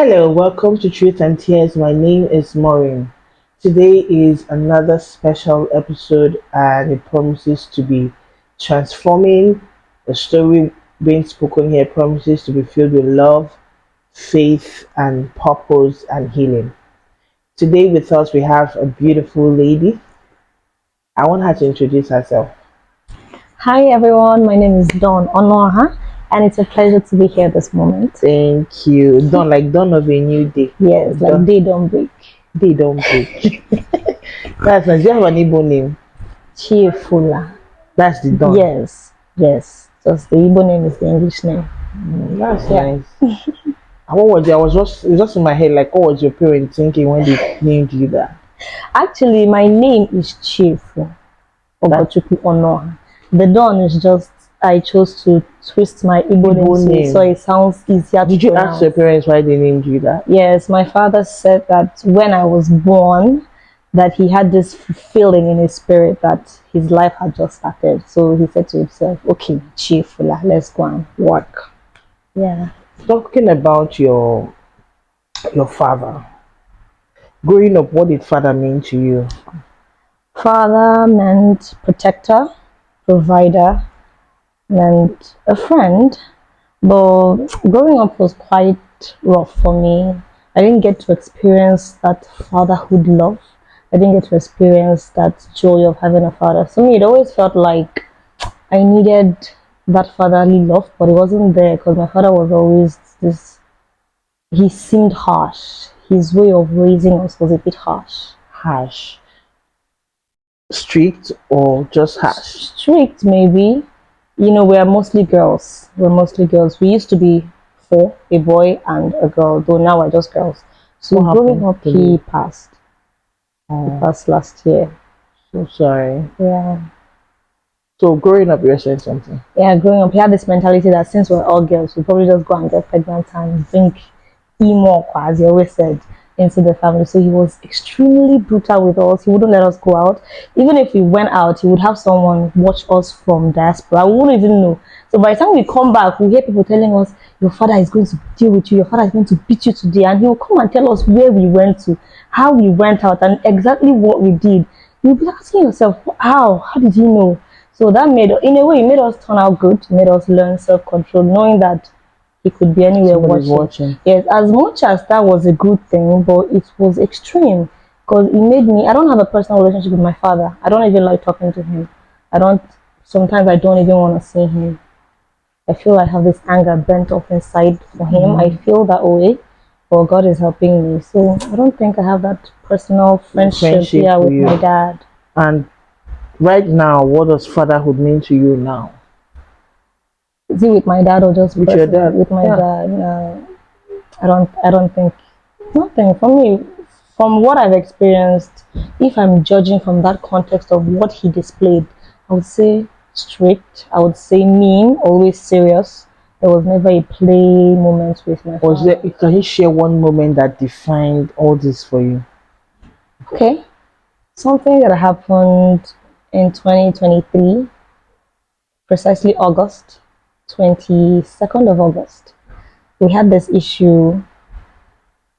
Hello, welcome to Truth and Tears. My name is Maureen. Today is another special episode and it promises to be transforming. The story being spoken here promises to be filled with love, faith, and purpose and healing. Today with us we have a beautiful lady. I want her to introduce herself. Hi everyone, my name is Dawn Onoha, and it's a pleasure to be here this moment. Thank you. Dawn of a new day. Yes, like Dawn, day don't break. they don't break. That's nice. Do you have an Igbo name? Cheerfula. That's the Dawn. Yes. Just the Igbo name is the English name. That's Yeah. nice. And what was it? It was just in my head, like, what was your parents thinking when they named you that? Actually, my name is Cheerful Ogochukwu Onoha. The Dawn is just I chose to twist my Igbo name so it sounds easier. Did you ask your parents why they named you that? Yes, my father said that when I was born, that he had this feeling in his spirit that his life had just started. So he said to himself, "Okay, cheerful, let's go and work." Yeah. Talking about your father. Growing up, what did father mean to you? Father meant protector, provider, meant a friend. But growing up was quite rough for me. I didn't get to experience that fatherhood love. I didn't get to experience that joy of having a father. So me, it always felt like I needed that fatherly love, but it wasn't there because my father was always this. He seemed harsh. His way of raising us was a bit harsh. Harsh. Strict or just harsh? Strict, maybe. You know, we're mostly girls. We used to be four, a boy and a girl, though now we're just girls. So What growing happened up, to he you? passed. He Oh, passed last year. so sorry. Yeah. So growing up, you were saying something. Yeah, growing up, he had this mentality that since we're all girls, we probably just go and get pregnant and bring emo, as he always said, into the family. So he was extremely brutal with us. He wouldn't let us go out. Even if we went out, he would have someone watch us from diaspora. We wouldn't even know. So by the time we come back, we hear people telling us, "Your father is going to deal with you. Your father is going to beat you today." And he will come and tell us where we went to, how we went out, and exactly what we did. You'll be asking yourself, how? How did he know? So that made, in a way, it made us turn out good, made us learn self-control, knowing that he could be anywhere watching. Yes, as much as that was a good thing, but it was extreme because it made me, I don't have a personal relationship with my father. I don't even like talking to him. Sometimes I don't even want to see him. I feel I have this anger bent up inside for him. I feel that way, but God is helping me. So I don't think I have that personal friendship here with my dad. And right now, what does fatherhood mean to you now? Is it with my dad or just With your dad? with my dad? No, I don't think nothing for me. From what I've experienced, if I'm judging from that context of what he displayed, I would say strict. I would say mean, always serious. There was never a play moment with my father. Can you share one moment that defined all this for you? Okay, something that happened in 2023, precisely August 22nd of August. We had this issue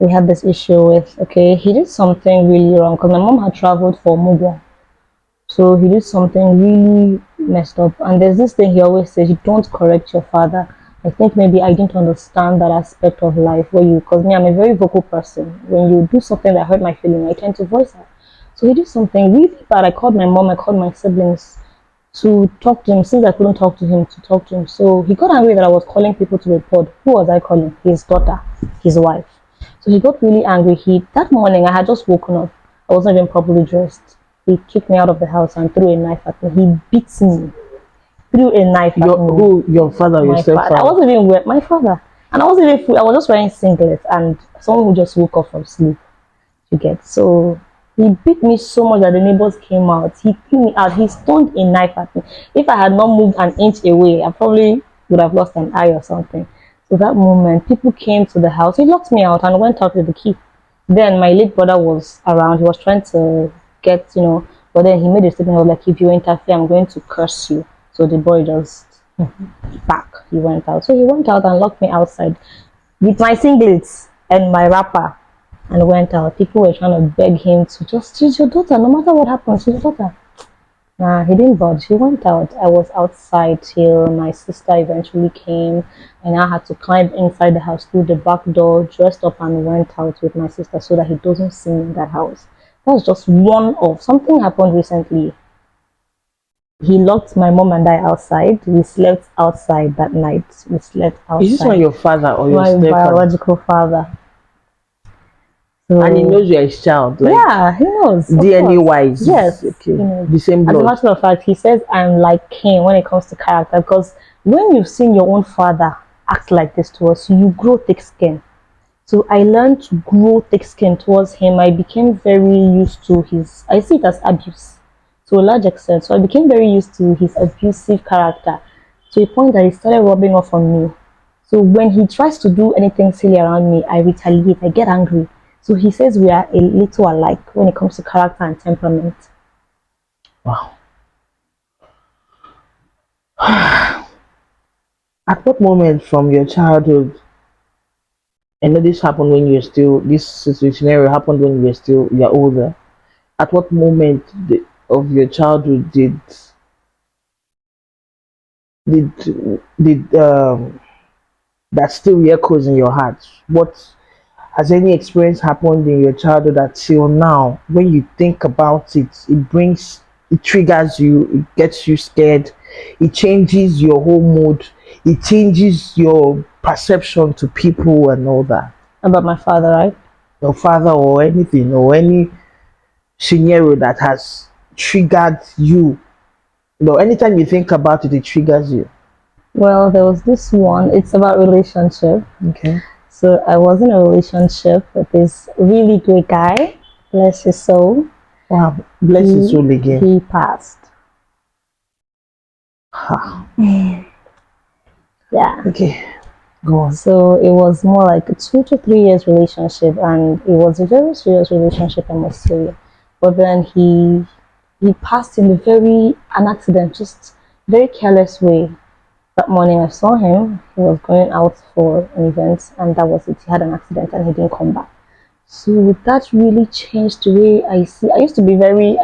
with, okay, he did something really wrong because my mom had traveled for Mugo. So he did something really messed up. And there's this thing he always says, you don't correct your father. I think maybe I didn't understand that aspect of life because me, I'm a very vocal person. When you do something that hurt my feeling, I tend to voice that. So he did something really bad. I called my mom, I called my siblings to talk to him since I couldn't talk to him. So he got angry that I was calling people to report. Who was I calling? His daughter, his wife. So he got really angry. That morning I had just woken up. I wasn't even properly dressed. He kicked me out of the house and threw a knife at me. He beat me. Threw a knife at me. Who? Your father or your stepfather? I wasn't even my father. And I wasn't even I was just wearing singlet and someone who just woke up from sleep. You get so he beat me so much that the neighbors came out. He threw me out. He stoned a knife at me. If I had not moved an inch away, I probably would have lost an eye or something. So that moment, people came to the house. He locked me out and went out with the key. Then my late brother was around. He was trying to get, but then he made a statement of like, if you interfere, I'm going to curse you. So the boy just back. He went out. So he went out and locked me outside with my singlets. and my wrapper and went out. People were trying to beg him to just choose your daughter, no matter what happens, choose your daughter. Nah, he didn't budge. He went out. I was outside till my sister eventually came, and I had to climb inside the house through the back door, dressed up, and went out with my sister so that he doesn't see me in that house. That was just one of something happened recently. He locked my mom and I outside. We slept outside that night. We slept Is this one outside. your father or your My stepfather? biological father. And he So knows you're his child, like yeah, he knows. Of DNA course. wise. Yes, Okay. he knows. The same As a blood. matter of fact, he says I'm like him when it comes to character because when you've seen your own father act like this to us, you grow thick skin. So I learned to grow thick skin towards him. I became very used to his, I see it as abuse to a large extent. So I became very used to his abusive character to a point that he started rubbing off on me. So when he tries to do anything silly around me, I retaliate, I get angry. So he says we are a little alike when it comes to character and temperament. Wow. At what moment from your childhood, I know this happened when you're still, this scenario happened when you're older. At what moment of your childhood did that still echoes in your heart? What has any experience happened in your childhood that till now, when you think about it, it triggers you, it gets you scared, it changes your whole mood, it changes your perception to people and all that? About my father, right? Your father or anything or any scenario that has triggered you. No, anytime you think about it, it triggers you. Well, there was this one, it's about relationship. Okay. So I was in a relationship with this really great guy, bless his soul. Wow, bless his soul again. He passed. Ha. Yeah. Okay, go on. So it was more like a 2 to 3 years relationship, and it was a very serious relationship, I must say. But then he passed in a very an accident, just very careless way. That morning I saw him. He was going out for an event, and that was it. He had an accident, and he didn't come back. So that really changed the way I see. I used to be very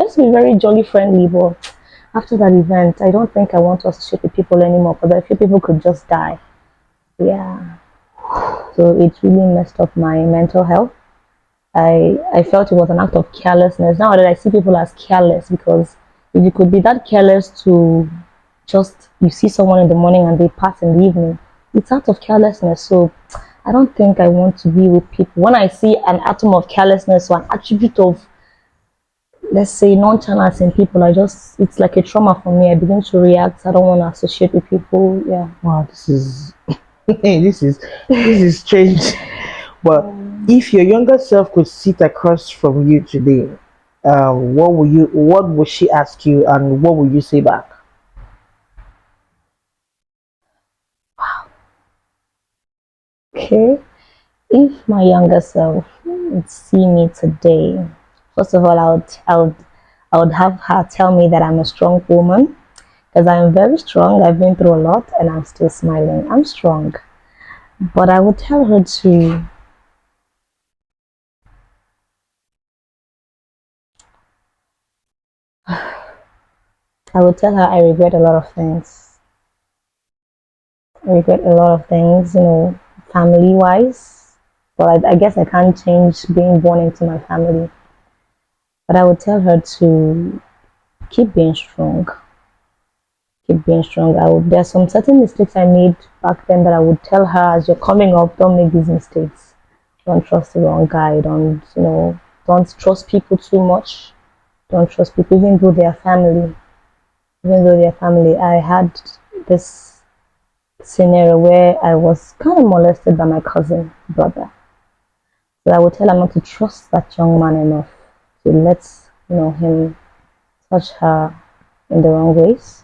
jolly friendly, but after that event, I don't think I want to associate with people anymore because I feel people could just die. Yeah. So it really messed up my mental health. I felt it was an act of carelessness. Now that I see people as careless, because if you could be that careless to just you see someone in the morning and they pass in the evening, it's out of carelessness. So I don't think I want to be with people. When I see an atom of carelessness or an attribute of, let's say, nonchalance in people, it's like a trauma for me. I begin to react. I don't want to associate with people. Yeah. Wow, this is this is strange. But if your younger self could sit across from you today, what would she ask you and what would you say back? Okay. If my younger self would see me today, first of all, I would have her tell me that I'm a strong woman because I'm very strong. I've been through a lot and I'm still smiling. I'm strong. But I would tell her to I would tell her I regret a lot of things. I regret a lot of things, family wise. But I guess I can't change being born into my family. But I would tell her to keep being strong. Keep being strong. There's some certain mistakes I made back then that I would tell her as you're coming up, don't make these mistakes. Don't trust the wrong guy. Don't trust people too much. Don't trust people, even though they are family. Even though they're family. I had this scenario where I was kind of molested by my cousin brother. So I would tell her not to trust that young man enough to let him touch her in the wrong ways.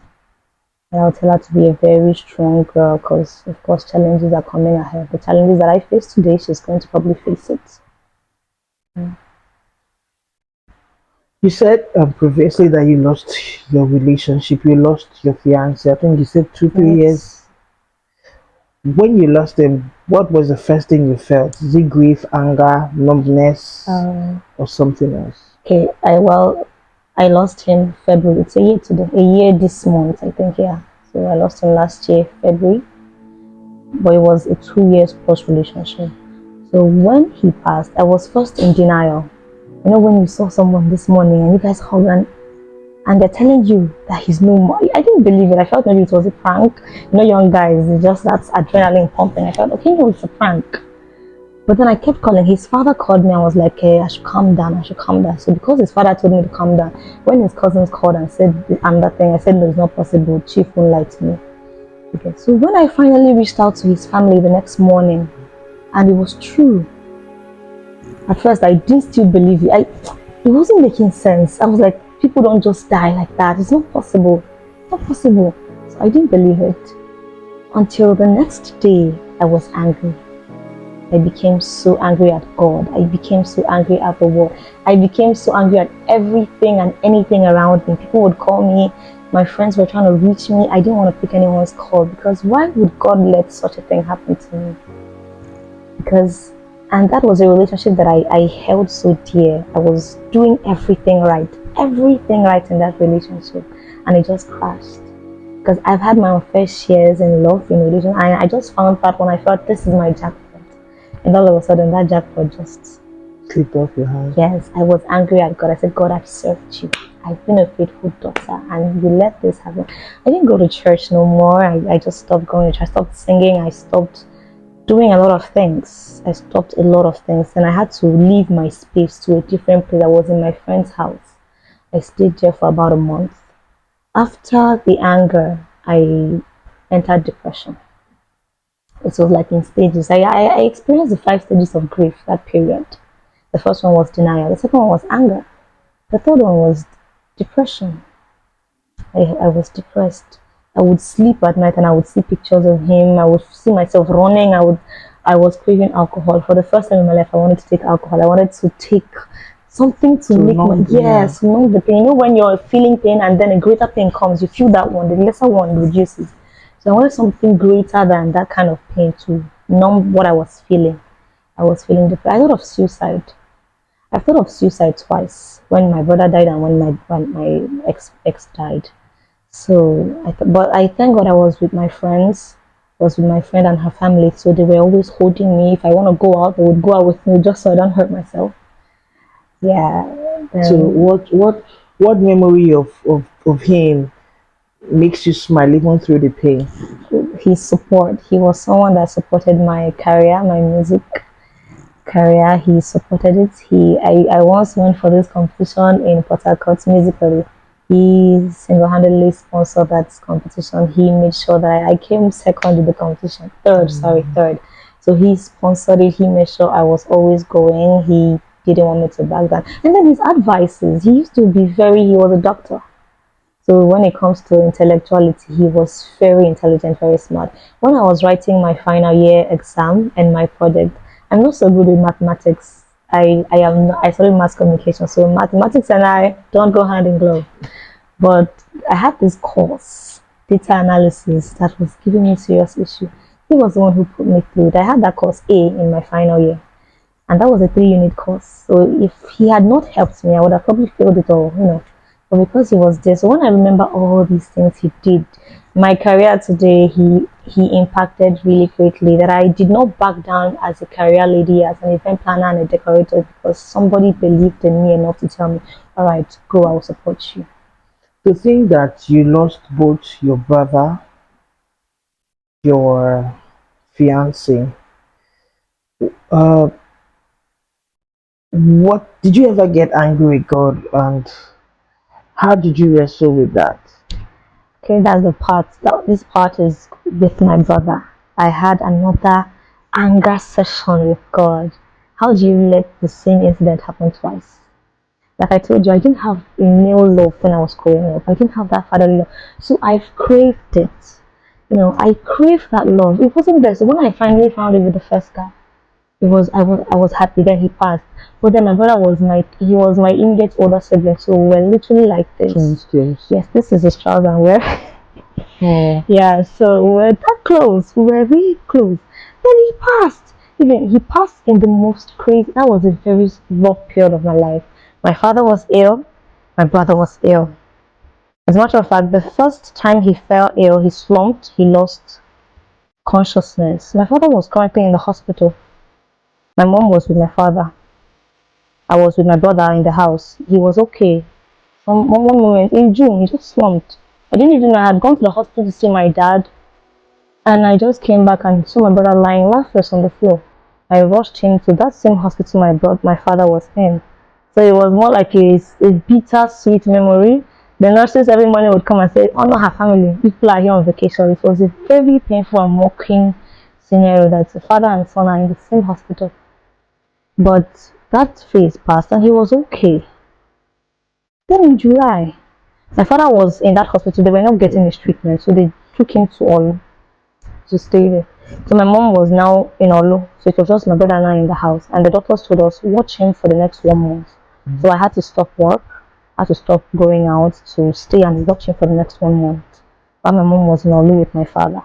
And I'll tell her to be a very strong girl because, of course, challenges are coming ahead. The challenges that I face today, she's going to probably face it. You said previously that you lost your relationship, you lost your fiance. I think you said 2, 3 years. Yes. When you lost him, what was the first thing you felt? Is it grief, anger, numbness, Um, or something else? okay, I lost him February. It's a year today, a year this month, I think. Yeah. So I lost him last year February, but it was a 2 years plus relationship. So when he passed, I was first in denial. You know, when you saw someone this morning and you guys hug and they're telling you that he's no more. I didn't believe it. I felt maybe it was a prank. You know, young guys, it's just that adrenaline pumping. I felt, okay, no, it's a prank. But then I kept calling. His father called me and was like, hey, I should calm down. I should calm down. So because his father told me to calm down, when his cousins called and said the other thing, I said, no, it's not possible. Chief won't lie to me. Okay. So when I finally reached out to his family the next morning, and it was true. At first, I didn't still believe it. It wasn't making sense. I was like, people don't just die like that. It's not possible. It's not possible. So I didn't believe it. Until the next day, I was angry. I became so angry at God. I became so angry at the world. I became so angry at everything and anything around me. People would call me. My friends were trying to reach me. I didn't want to pick anyone's call because why would God let such a thing happen to me? Because, and that was a relationship that I held so dear. I was doing everything right in that relationship, and it just crashed. Because I've had my own fair shares in love in religion, and I just found that when I felt this is my jackpot, and all of a sudden that jackpot just Slipped off your hand. yes, I was angry at God. I said, God, I've served you. I've been a faithful daughter, and you let this happen. I didn't go to church no more. I just stopped going to church. I stopped singing. I stopped doing a lot of things. I stopped a lot of things, and I had to leave my space to a different place. I was in my friend's house. I stayed there for about a month. After the anger, I entered depression. It was like in stages. I experienced the 5 stages of grief that period. The first one was denial. The second one was anger. The third one was depression. I was depressed. I would sleep at night and I would see pictures of him. I would see myself running. I was craving alcohol. For the first time in my life, I wanted to take alcohol. I wanted to take something to So make my numb, yeah. yes, numb the pain. You know when you're feeling pain and then a greater pain comes, you feel that one, the lesser one reduces. So I wanted something greater than that kind of pain to numb what I was feeling. I was feeling depressed. I thought of suicide. I thought of suicide twice when my brother died and when my ex died. So, but I thank God I was with my friends. I was with my friend and her family, so they were always holding me. If I want to go out, they would go out with me just so I don't hurt myself. Yeah. So what memory of him makes you smile even through the pain? His support. He was someone that supported my career, my music career. He supported it. I once went for this competition in Port Harcourt musically. He single-handedly sponsored that competition. He made sure that I came second in the competition. Third, sorry, third. So he sponsored it. He made sure I was always going. He didn't want me to back down. And then his advices. He used to be he was a doctor. So when it comes to intellectuality, he was very intelligent, very smart. When I was writing my final year exam and my project, I'm not so good with mathematics. I studied mass communication, so mathematics and I don't go hand in glove. But I had this course, data analysis, that was giving me serious issue. He was the one who put me through it. I had that course A in my final year, and that was a 3 unit course. So if he had not helped me, I would have probably failed it all, you know. But because he was there, so when I remember all these things he did, my career today, he impacted really greatly. That I did not back down as a career lady, as an event planner and a decorator, because somebody believed in me enough to tell me, "All right, go, I will support you." To think that you lost both your brother, your fiance. Uh, what did you ever get angry with God, and how did you wrestle with that? Okay, that's the part. This part is with my brother. I had another anger session with God. How do you let the same incident happen twice? Like I told you, I didn't have a male love when I was growing up. I didn't have that fatherly love. So I've craved it. You know, I craved that love. It wasn't there. So when I finally found it with the first guy, I was happy that he passed. But then my brother was my immediate older sibling, so we're literally like this. Twins, twins. Yes, this is his trouser I'm wearing. Yeah, so we were that close. We were really close. Then he passed. Even he passed in the most crazy. That was a very rough period of my life. My father was ill. My brother was ill. As a matter of fact, the first time he fell ill, he slumped. He lost consciousness. My father was currently in the hospital. My mom was with my father. I was with my brother in the house. He was okay. From one moment in June, he just slumped. I didn't even know I had gone to the hospital to see my dad. And I just came back and saw my brother lying lifeless on the floor. I rushed him to that same hospital my father was in. So it was more like a bitter sweet memory. The nurses every morning would come and say, honor her family. People are here on vacation. It was a very painful and mocking scenario that the father and son are in the same hospital. But that phase passed and he was okay. Then in July, my father was in that hospital. They were not getting his treatment, so they took him to all to stay there. So my mom was now in Olu, so it was just my brother and I in the house. And the doctors told us, watch him for the next 1 month. So I had to stop work, I had to stop going out to stay and watch him for the next 1 month. While my mom was in Olu with my father.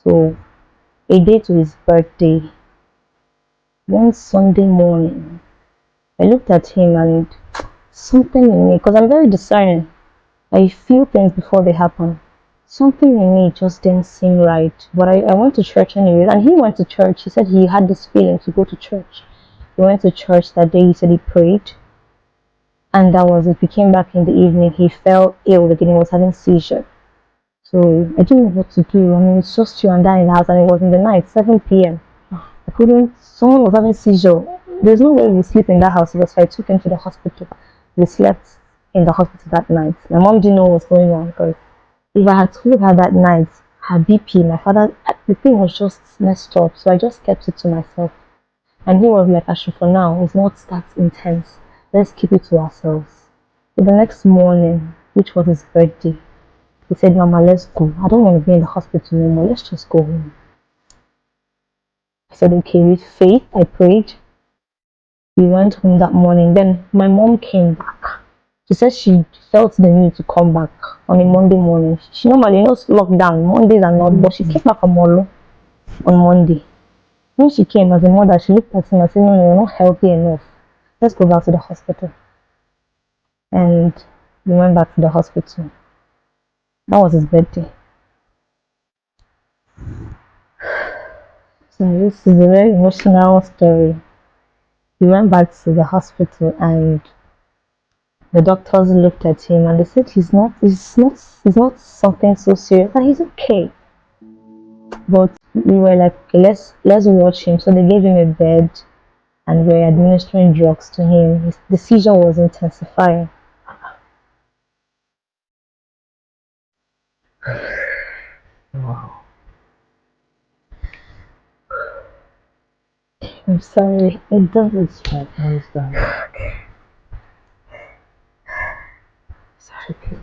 So a day to his birthday, one Sunday morning, I looked at him and something in me, because I'm very discerning. I feel things before they happen. Something in me just didn't seem right. But I went to church anyway, and he went to church. He said he had this feeling to go to church. He went to church that day. He said he prayed, and that was it. We came back in the evening. He fell ill again. He was having seizure. So I didn't know what to do. I mean, it's just you and I in the house, and it was in the night, 7 p.m. I couldn't. Someone was having seizure. There's no way we sleep in that house. So I took him to the hospital. We slept in the hospital that night. My mom didn't know what was going on because if I had told her that night, her BP, my father, the thing was just messed up. So I just kept it to myself. And he was like, Ashu, for now, it's not that intense. Let's keep it to ourselves. So the next morning, which was his birthday, he said, Mama, let's go. I don't want to be in the hospital anymore. Let's just go home. I said, okay, with faith, I prayed. We went home that morning. Then my mom came back. She said she felt the need to come back on a Monday morning. She normally knows lockdown, Mondays are not, but she came back from Molo on Monday. When she came as a mother, she looked at him and said, no, you're not healthy enough. Let's go back to the hospital. And we went back to the hospital. That was his birthday. So this is a very emotional story. We went back to the hospital and the doctors looked at him and they said he's not something so serious, and he's okay. But we were like, okay, let's watch him. So they gave him a bed and were administering drugs to him. The seizure was intensifying. Wow. I'm sorry, it doesn't. I understand. Sorry.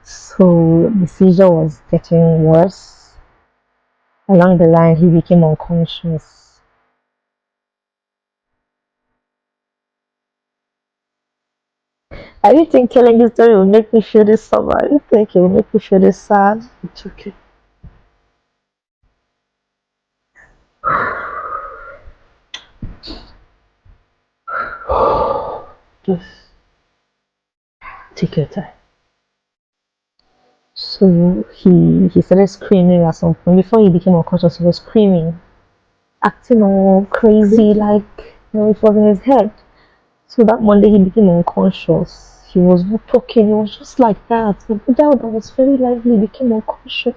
So the seizure was getting worse. Along the line, he became unconscious. I didn't think telling this story would make me feel this sober. I didn't think it would make me feel this sad. It's okay. Just take your time. So he started screaming at some point. Before he became unconscious, he was screaming, acting all crazy, like it was in his head. So that Monday he became unconscious. He was not talking, he was just like that. The child that was very lively became unconscious.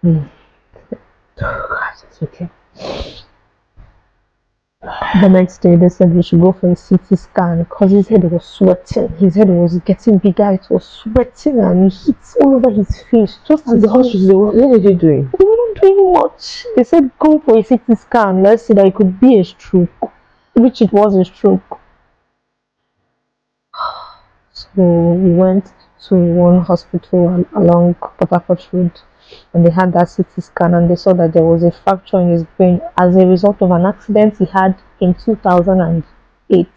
Oh God, it's okay. The next day they said we should go for a CT scan because his head was sweating. His head was getting bigger, it was sweating and heat all over his face. Just At the hospital, what were they doing? They weren't doing much. They said go for a CT scan. Let's see that it could be a stroke, which it was a stroke. So we went to one hospital along Port Harcourt Road, and they had that CT scan, and they saw that there was a fracture in his brain as a result of an accident he had in 2008,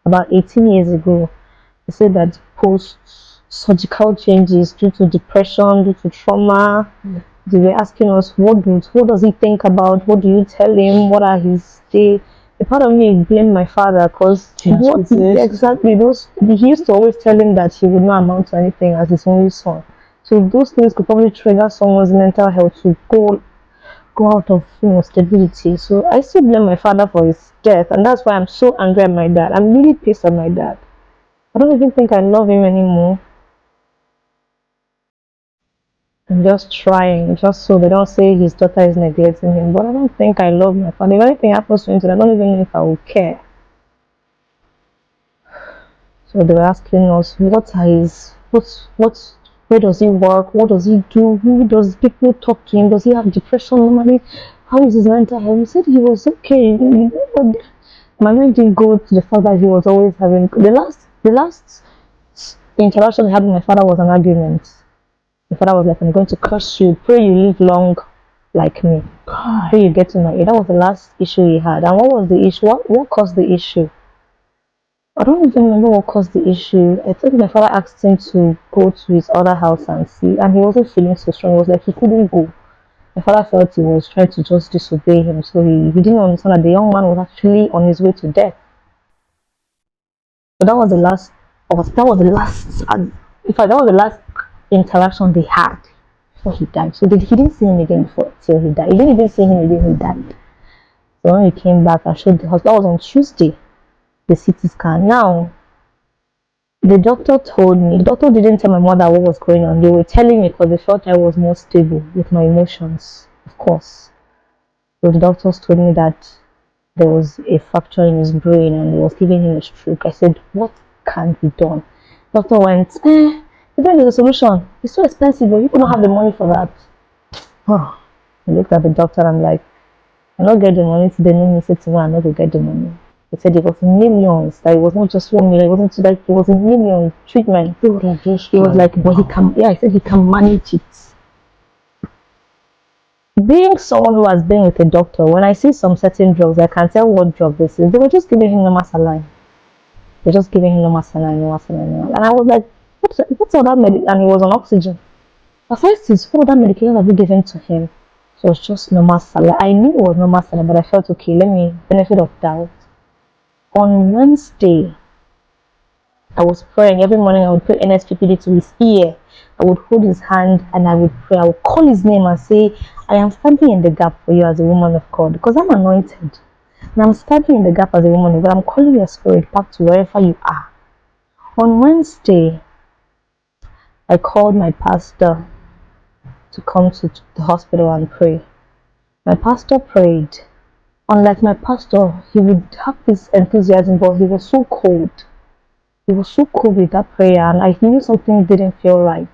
about 18 years ago. They said that post surgical changes due to depression, due to trauma. They were asking us, what does he think about? What do you tell him? What are his day? A part of me blamed my father because what exactly those he used to always tell him that he would not amount to anything as his only son. So those things could probably trigger someone's mental health to go out of stability. So I still blame my father for his death, and that's why I'm so angry at my dad. I'm really pissed at my dad. I don't even think I love him anymore. I'm just trying, just so they don't say his daughter is neglecting him. But I don't think I love my father. If anything happens to him, I don't even know if I will care. So they were asking us, where does he work? What does he do? Who does people talk to him? Does he have depression normally? How is his mental health? He said he was okay. My mind didn't go to the fact that he was always having the last interaction I had with my father was an argument. My father was like, I'm going to curse you. Pray you live long like me. Pray you get to my age. That was the last issue he had. And what was the issue? What caused the issue? I don't even remember what caused the issue. I think my father asked him to go to his other house and see, and he wasn't feeling so strong. It was like he couldn't go. My father felt he was trying to just disobey him, so he didn't understand that the young man was actually on his way to death. So that was the last. That was the last. In fact, that was the last interaction they had before he died. So he didn't see him again before till he died. He didn't even see him again. He died. So when he came back, I showed the hospital. That was on Tuesday. The CT scan. Now the doctor told me. The doctor didn't tell my mother what was going on. They were telling me because they felt I was more stable with my emotions, of course. So the doctors told me that there was a fracture in his brain and it was giving him a stroke. I said, what can be done? Doctor went, the brain is a solution. It's so expensive, but you don't have the money for that. I looked at the doctor and I'm like, I don't get the money today. No, he said to me, I'm not going to get the money. He said it was millions, that it was not just 1 million, it wasn't like it was a million treatment. He was like, but he can, yeah, I said he can manage it. Being someone who has been with a doctor, when I see some certain drugs, I can tell what drug this is. They were just giving him normal saline. They're just giving him normal saline, normal saline, normal. And I was like, what's all that medication? And he was on oxygen. I said, what other medication have you given to him? So it was just normal saline. I knew it was normal saline, but I felt okay, let me benefit of doubt. On Wednesday, I was praying. Every morning I would put NSPPD to his ear. I would hold his hand and I would pray. I would call his name and say, I am standing in the gap for you as a woman of God because I'm anointed. And I'm standing in the gap as a woman of God. I'm calling your spirit back to wherever you are. On Wednesday, I called my pastor to come to the hospital and pray. My pastor prayed. Unlike my pastor, he would have this enthusiasm, but he was so cold. He was so cool with that prayer, and I knew something didn't feel right.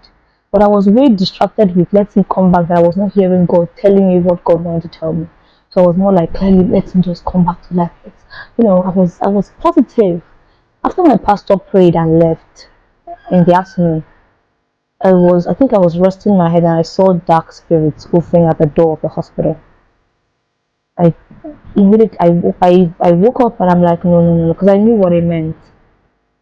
But I was very distracted with letting him come back, that I was not hearing God telling me what God wanted to tell me. So I was more like, let him just come back to life. I was positive. After my pastor prayed and left in the afternoon, I think I was resting my head and I saw dark spirits hovering at the door of the hospital. I immediately I woke up and I'm like, no, because I knew what it meant.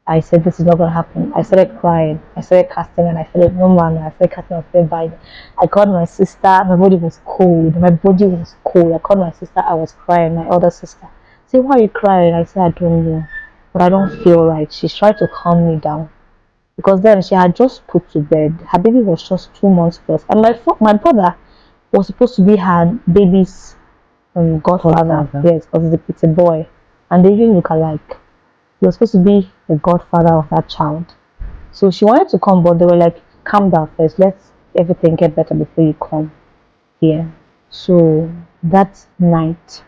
I said, this is not going to happen. I started crying. I started casting and I felt no man. I started casting and felt bad. I called my sister. My body was cold. My body was cold. I called my sister. I was crying. My older sister. Say, why are you crying? I said, I don't know. But I don't feel right. She tried to calm me down. Because then she had just put to bed. Her baby was just 2 months plus. And my brother was supposed to be her baby's godfather. Yes, because it's a boy. And they even look alike. He was supposed to be the godfather of that child. So she wanted to come, but they were like, calm down first. Let's everything get better before you come here. So that night,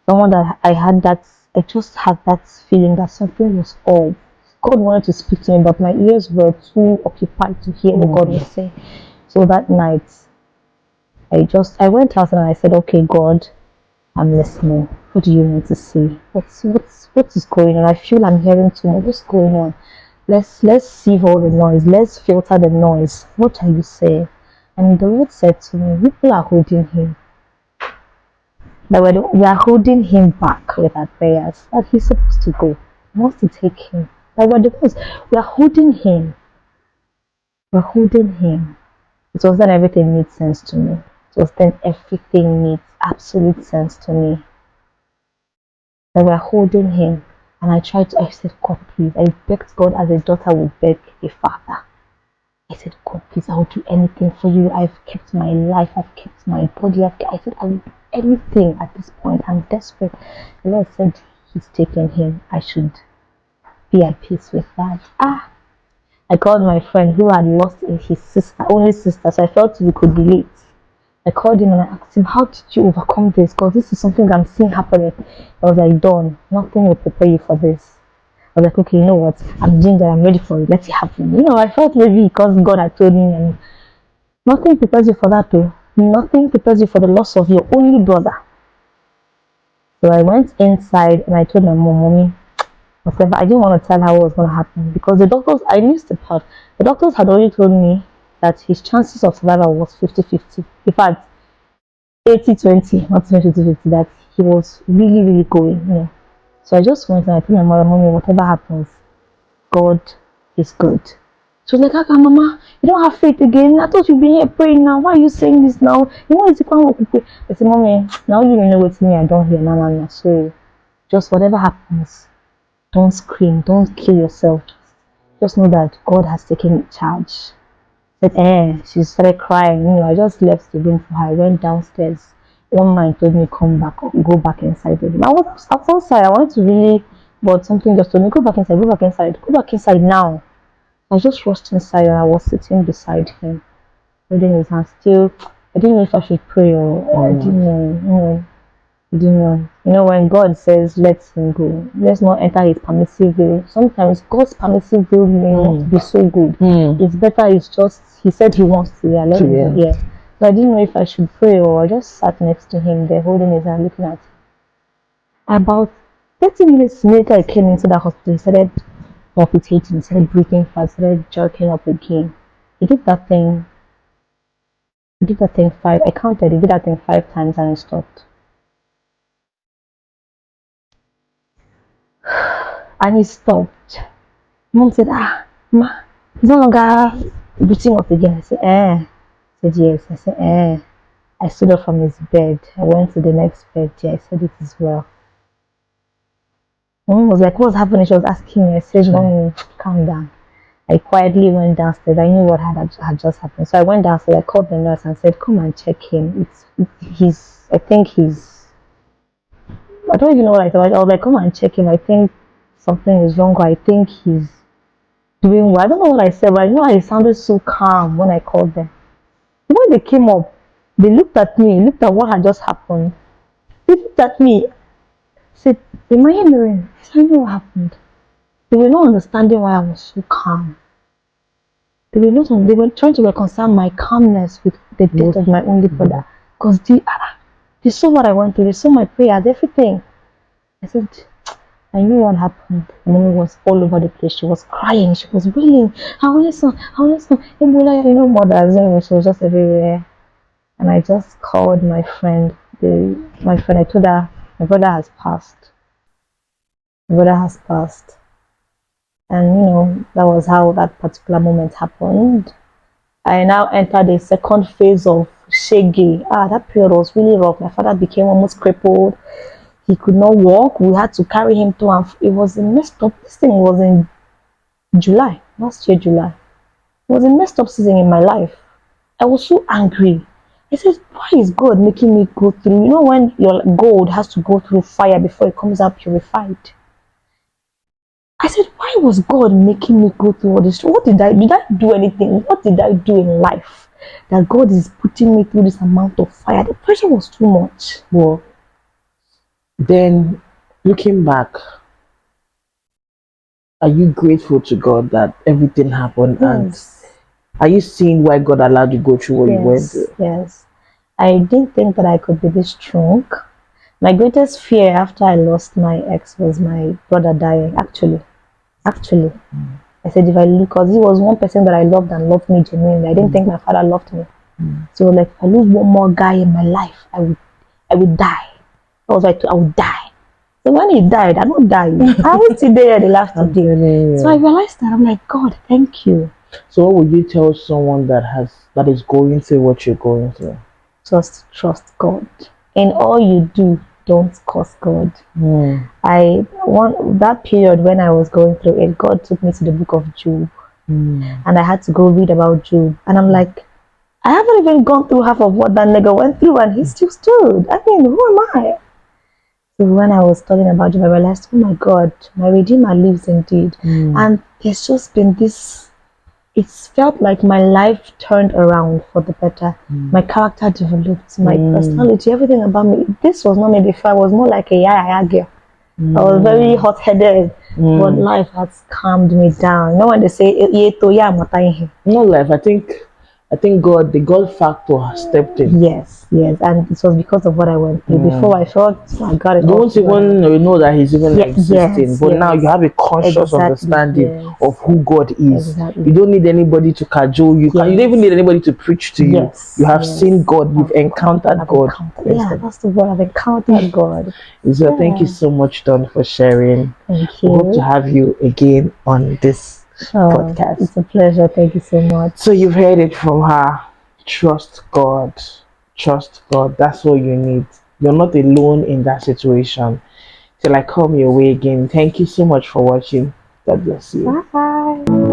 I just had that feeling that something was off. God wanted to speak to me, but my ears were too occupied to hear what God was saying. So that night, I went out and I said, okay, God, I'm listening. What do you want to say? What is going on? I feel I'm hearing too much. What's going on? Let's see all the noise. Let's filter the noise. What are you saying? And the Lord said to me, people are holding him. That we are holding him back with our prayers. That he's supposed to go. He wants to take him. Like we're the ones, we are holding him. We're holding him. It was then everything made sense to me. It was then everything made absolute sense to me. That we're holding him. And I said, God, please. I begged God as a daughter would beg a father. I said, God, please, I will do anything for you. I've kept my life, I've kept my body. I said, I will do anything at this point. I'm desperate. The Lord said, He's taken him. I should be at peace with that. I called my friend who had lost his sister, only sister, so I felt we could relate. I called him and I asked him, how did you overcome this? Because this is something I'm seeing happening. I was like, Dawn, nothing will prepare you for this. I was like, okay, you know what? I'm doing that. I'm ready for it. Let it happen. I felt maybe because God had told me, and nothing prepares you for that, though. Nothing prepares you for the loss of your only brother. So I went inside and I told my mom, Mommy, whatever. I didn't want to tell her what was going to happen because the doctors, I knew the part. The doctors had already told me that his chances of survival was 50-50. In fact, 80-20, not 20-50, that he was really, really going. So I just went and I told my mother, Mommy, whatever happens, God is good. She was like, Kaka, Mama, you don't have faith again. I thought you've been here praying now. Why are you saying this now? It's a plan. I said, Mommy, now you know what's me. I don't hear no. So just whatever happens, don't scream, don't kill yourself. Just know that God has taken charge. I said, she started crying. I just left the room for her. I went downstairs. One man told me, come back, go back inside the room. I was outside. I wanted to really, but something just told me, go back inside now. I just rushed inside and I was sitting beside him, holding his hand still. I didn't know if I should pray or I didn't know. I didn't know. When God says, let him go, let's not enter his permissive will. Sometimes God's permissive will may not be so good. It's better, it's just, he said he wants to, let him go. Yeah. So I didn't know if I should pray or I just sat next to him there, holding his hand, looking at him. About 30 minutes later, I came into the hospital. He started palpitating, started breathing fast, started jerking up again. He did that thing five. I counted. He did that thing 5 times and he stopped. And he stopped. Mom said, Ma, he's no longer breathing up again. I said, I said, yes. I said, I stood up from his bed. I went to the next bed. Yeah, I said, it is well. Mom was like, what's happening? She was asking me. I said, Mom, calm down. I quietly went downstairs. I knew what had just happened. So I went downstairs. I called the nurse and said, come and check him. I don't even know what I thought. I was like, come and check him. I think something is wrong. I think he's doing well. I don't know what I said, but I know I sounded so calm when I called them. When they came up, they looked at me, looked at what had just happened. They looked at me, said, am I hearing? I know what happened. They were not understanding why I was so calm. They were trying to reconcile my calmness with the death of my only brother. Because they saw what I went through, they saw my prayers, everything. I said, I knew what happened. Mommy was all over the place. She was crying, she was wailing. How listen, Ebola, mothers, she was just everywhere. And I just called my friend. I told her, my brother has passed. And that was how that particular moment happened. I now entered the second phase of Shege. That period was really rough. My father became almost crippled. He could not walk. We had to carry him to, and it was a messed up. This thing was in July, last year, July. It was a messed up season in my life. I was so angry. I said, why is God making me go through? When your gold has to go through fire before it comes out purified. I said, why was God making me go through all this? Did I do anything? What did I do in life that God is putting me through this amount of fire? The pressure was too much. Well, then looking back, are you grateful to God that everything happened? Yes. And are you seeing why God allowed you to go through what you went through? Yes. I didn't think that I could be this strong. My greatest fear after I lost my ex was my brother dying. Actually, I said because he was one person that I loved and loved me genuinely. I didn't think my father loved me. So like, if I lose one more guy in my life, I would die. I was like, I would die. So when he died, I don't die. I was still there the last I'm day. telling you. So I realized that I'm like, God, thank you. So what would you tell someone that is going through what you're going through? Just trust God. In all you do, don't curse God. I want that period when I was going through it, God took me to the book of Job. And I had to go read about Job. And I'm like, I haven't even gone through half of what that nigga went through, and he still stood. I mean, who am I? So when I was studying about Job, I realized, oh my God, my Redeemer lives indeed. And there's just been this, it's felt like my life turned around for the better. My character developed, my personality, everything about me. This was not me before. I was more like a yaya girl. I was very hot-headed, but life has calmed me down. You know when they say, No life. I think God, the God factor has stepped in. yes, and it was because of what I went through. Before I felt, I got it You all won't even know that He's even existing. yes, But now you have a conscious exactly, understanding yes, of who God is. exactly. You don't need anybody to cajole you. You don't even need anybody to preach to you. Yes, You have seen God. You've encountered God. Yeah, that's the word. I've encountered God. So thank you so much, Don, for sharing. Thank We hope to you. have you again on this podcast. It's a pleasure. Thank you so much. So you've heard it from her. Trust God. Trust God. That's all you need. You're not alone in that situation. Till I come your way again. Thank you so much for watching. God bless you. Bye.